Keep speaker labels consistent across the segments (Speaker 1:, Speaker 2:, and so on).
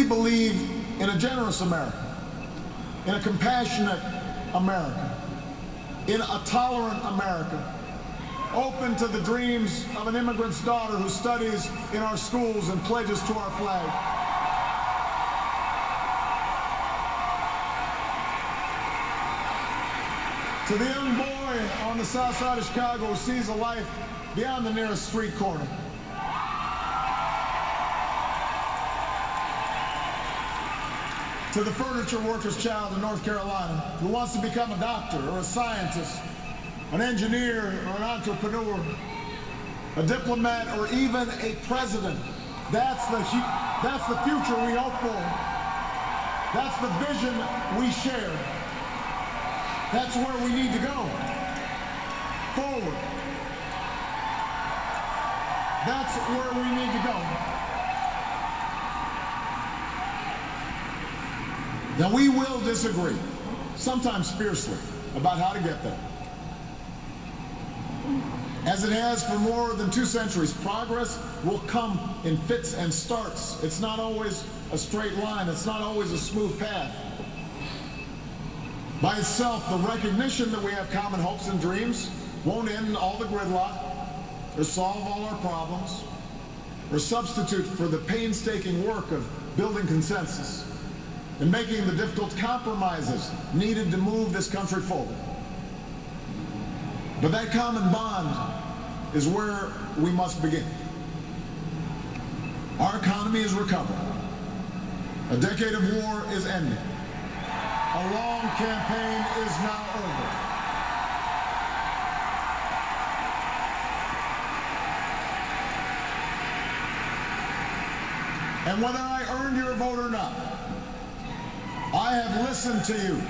Speaker 1: believe in a generous America, in a compassionate America, in a tolerant America, open to the dreams of an immigrant's daughter who studies in our schools and pledges to our flag. To the young boy on the south side of Chicago who sees a life beyond the nearest street corner. To the furniture worker's child in North Carolina who wants to become a doctor or a scientist, an engineer or an entrepreneur, a diplomat or even a president. That's the future we hope for. That's the vision we share. That's where we need to go. Forward. That's where we need to go. Now, we will disagree, sometimes fiercely, about how to get there. As it has for more than 2 centuries, progress will come in fits and starts. It's not always a straight line. It's not always a smooth path. By itself, the recognition that we have common hopes and dreams won't end all the gridlock or solve all our problems or substitute for the painstaking work of building consensus and making the difficult compromises needed to move this country forward. But that common bond is where we must begin. Our economy is recovering. A decade of war is ending. A long campaign is now over. And whether I earned your vote or not, I have listened to you.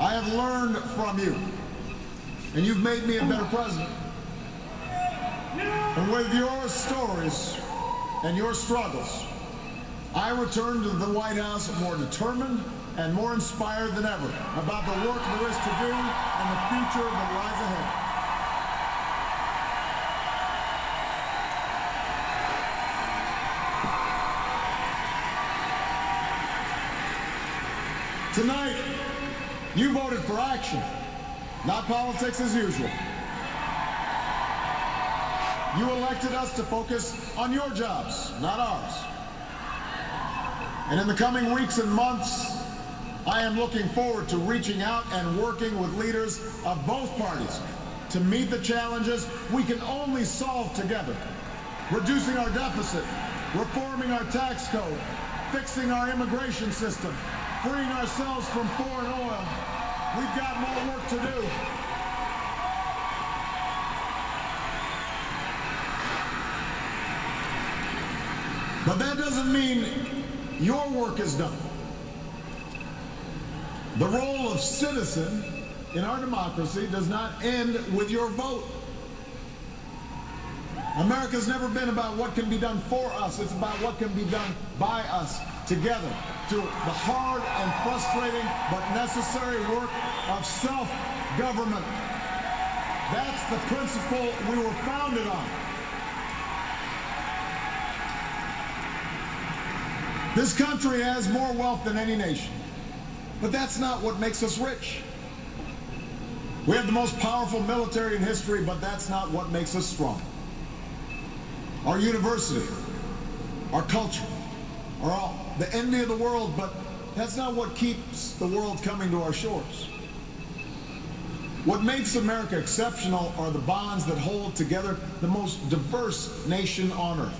Speaker 1: I have learned from you. And you've made me a better president. And with your stories and your struggles, I return to the White House more determined and more inspired than ever about the work there is to do and the future that lies ahead. Tonight, you voted for action, not politics as usual. You elected us to focus on your jobs, not ours. And in the coming weeks and months, I am looking forward to reaching out and working with leaders of both parties to meet the challenges we can only solve together. Reducing our deficit, reforming our tax code, fixing our immigration system, freeing ourselves from foreign oil. We've got more work to do. But that doesn't mean your work is done. The role of citizen in our democracy does not end with your vote. America's never been about what can be done for us. It's about what can be done by us together to the hard and frustrating but necessary work of self-government. That's the principle we were founded on. This country has more wealth than any nation, but that's not what makes us rich. We have the most powerful military in history, but that's not what makes us strong. Our university, our culture, are all the envy of the world, but that's not what keeps the world coming to our shores. What makes America exceptional are the bonds that hold together the most diverse nation on earth.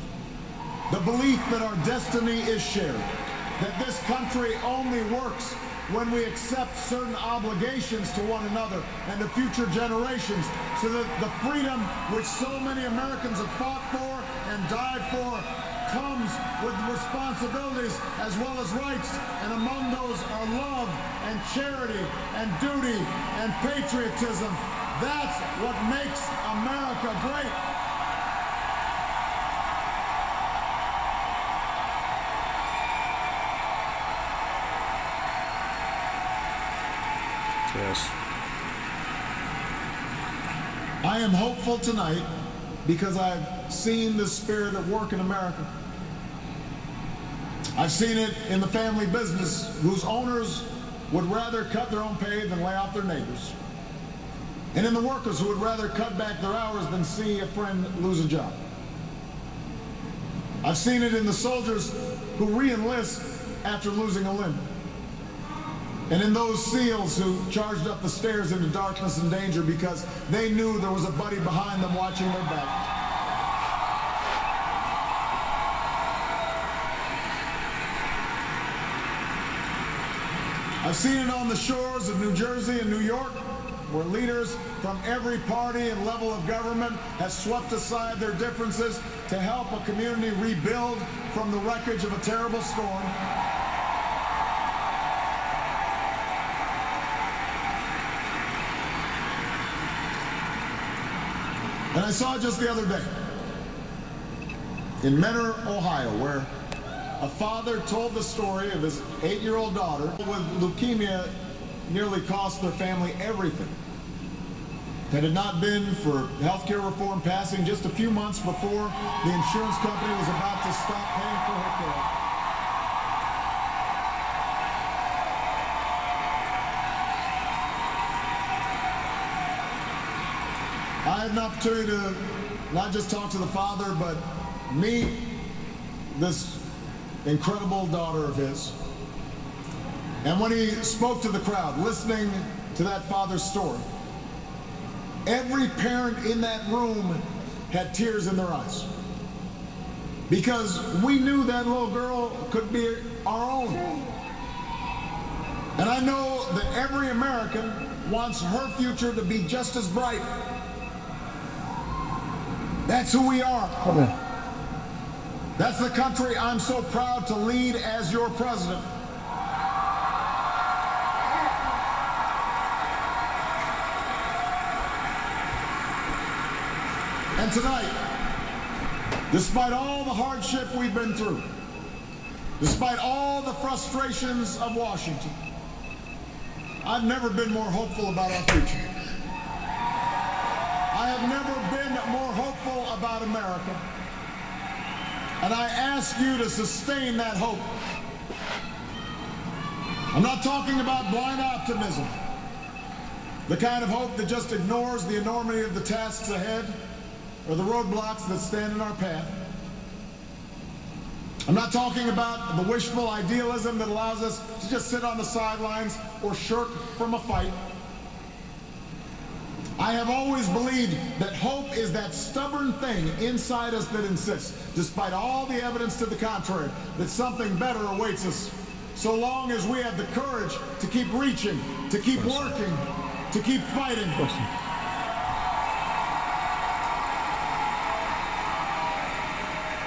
Speaker 1: The belief that our destiny is shared, that this country only works when we accept certain obligations to one another and to future generations, so that the freedom which so many Americans have fought for and died for comes with responsibilities as well as rights, and among those are love and charity and duty and patriotism. That's what makes America great.
Speaker 2: Yes.
Speaker 1: I am hopeful tonight because I've seen the spirit at work in America. I've seen it in the family business whose owners would rather cut their own pay than lay off their neighbors. And in the workers who would rather cut back their hours than see a friend lose a job. I've seen it in the soldiers who re-enlist after losing a limb. And in those SEALs who charged up the stairs into darkness and danger because they knew there was a buddy behind them watching their back. I've seen it on the shores of New Jersey and New York, where leaders from every party and level of government have swept aside their differences to help a community rebuild from the wreckage of a terrible storm. And I saw it just the other day in Mentor, Ohio, where a father told the story of his 8-year-old daughter with leukemia nearly cost their family everything. Had it not been for healthcare reform passing just a few months before the insurance company was about to stop paying for her care. I had an opportunity to not just talk to the father, but meet this incredible daughter of his. And when he spoke to the crowd, listening to that father's story, every parent in that room had tears in their eyes. Because we knew that little girl could be our own. And I know that every American wants her future to be just as bright. That's who we are. Okay. That's the country I'm so proud to lead as your president. And tonight, despite all the hardship we've been through, despite all the frustrations of Washington, I've never been more hopeful about our future. I have never been more hopeful about America. And I ask you to sustain that hope. I'm not talking about blind optimism, the kind of hope that just ignores the enormity of the tasks ahead or the roadblocks that stand in our path. I'm not talking about the wishful idealism that allows us to just sit on the sidelines or shirk from a fight. I have always believed that hope is that stubborn thing inside us that insists, despite all the evidence to the contrary, that something better awaits us, so long as we have the courage to keep reaching, to keep working, to keep fighting.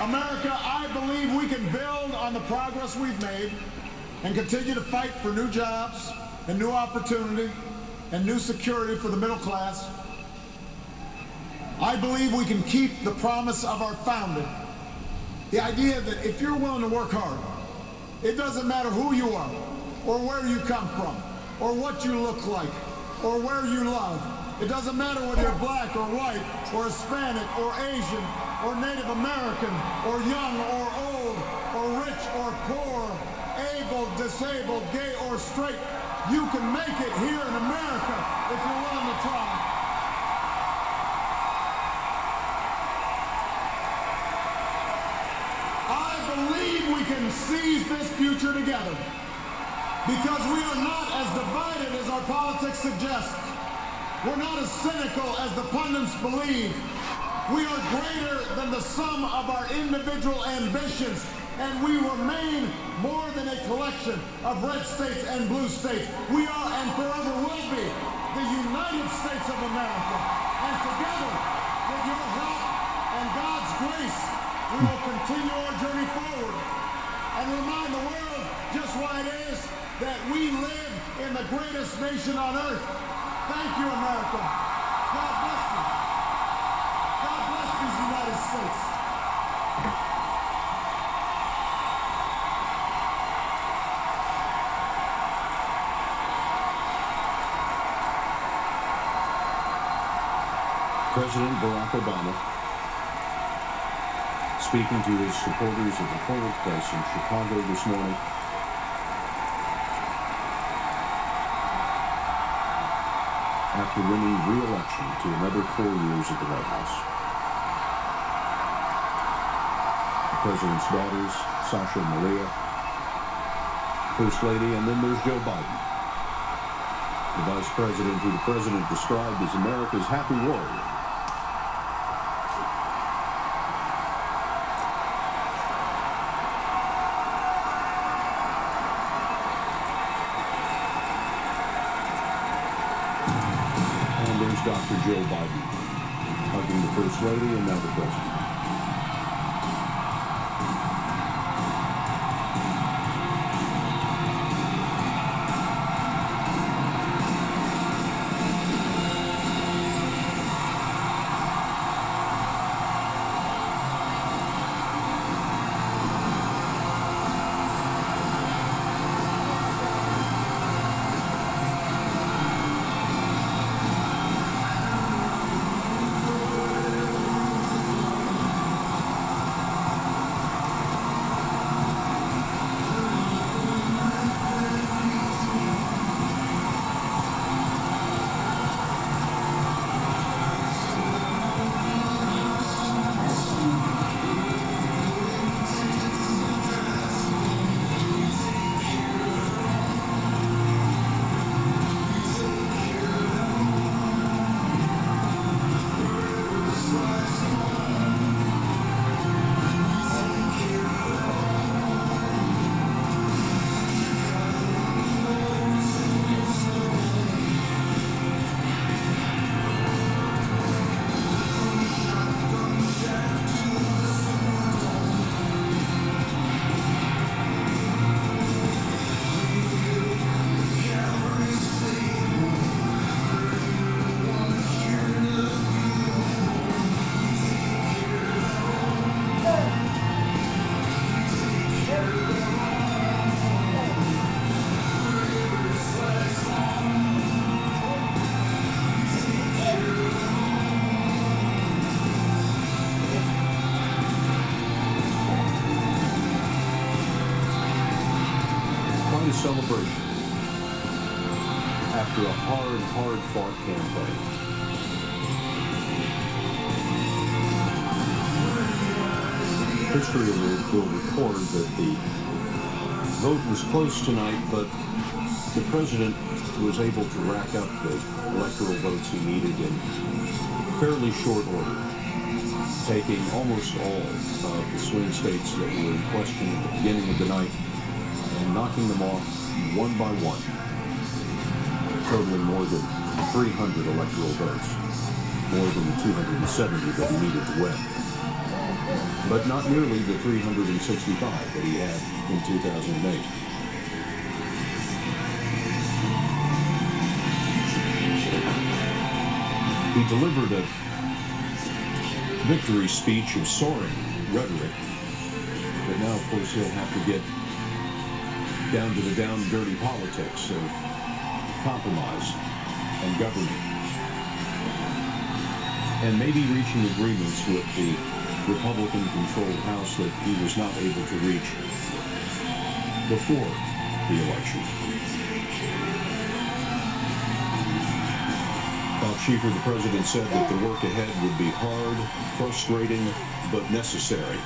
Speaker 1: America, I believe we can build on the progress we've made and continue to fight for new jobs and new opportunity and new security for the middle class. I believe we can keep the promise of our founding. The idea that if you're willing to work hard, it doesn't matter who you are, or where you come from, or what you look like, or where you love. It doesn't matter whether you're black or white, or Hispanic, or Asian, or Native American, or young or old, or rich or poor, able, disabled, gay or straight. You can make it here in America if you're willing to try. I believe we can seize this future together because we are not as divided as our politics suggest. We're not as cynical as the pundits believe. We are greater than the sum of our individual ambitions, and we remain more than a collection of red states and blue states. We are and forever will be the United States of America. And together, with your help and God's grace, we will continue our journey forward and remind the world just why it is that we live in the greatest nation on earth. Thank you, America. God bless you. God bless these United States.
Speaker 2: President Barack Obama speaking to his supporters at the polling place in Chicago this morning. After winning re-election to another 4 years at the White House. The president's daughters, Sasha and Maria, First Lady, and then there's Joe Biden, the vice president who the president described as America's happy warrior. And there's Dr. Joe Biden hugging the First Lady and now the president. Celebration after a hard-fought campaign. History will record that the vote was close tonight, but the president was able to rack up the electoral votes he needed in fairly short order, taking almost all of the swing states that were in question at the beginning of the night and knocking them off one by one, totaling more than 300 electoral votes, more than the 270 that he needed to win, but not nearly the 365 that he had in 2008. He delivered a victory speech of soaring rhetoric, but now, of course, he'll have to get down to the down and dirty politics of compromise and government, and maybe reaching agreements with the Republican-controlled House that he was not able to reach before the election. Bob Schieffer, the president, said that the work ahead would be hard, frustrating, but necessary.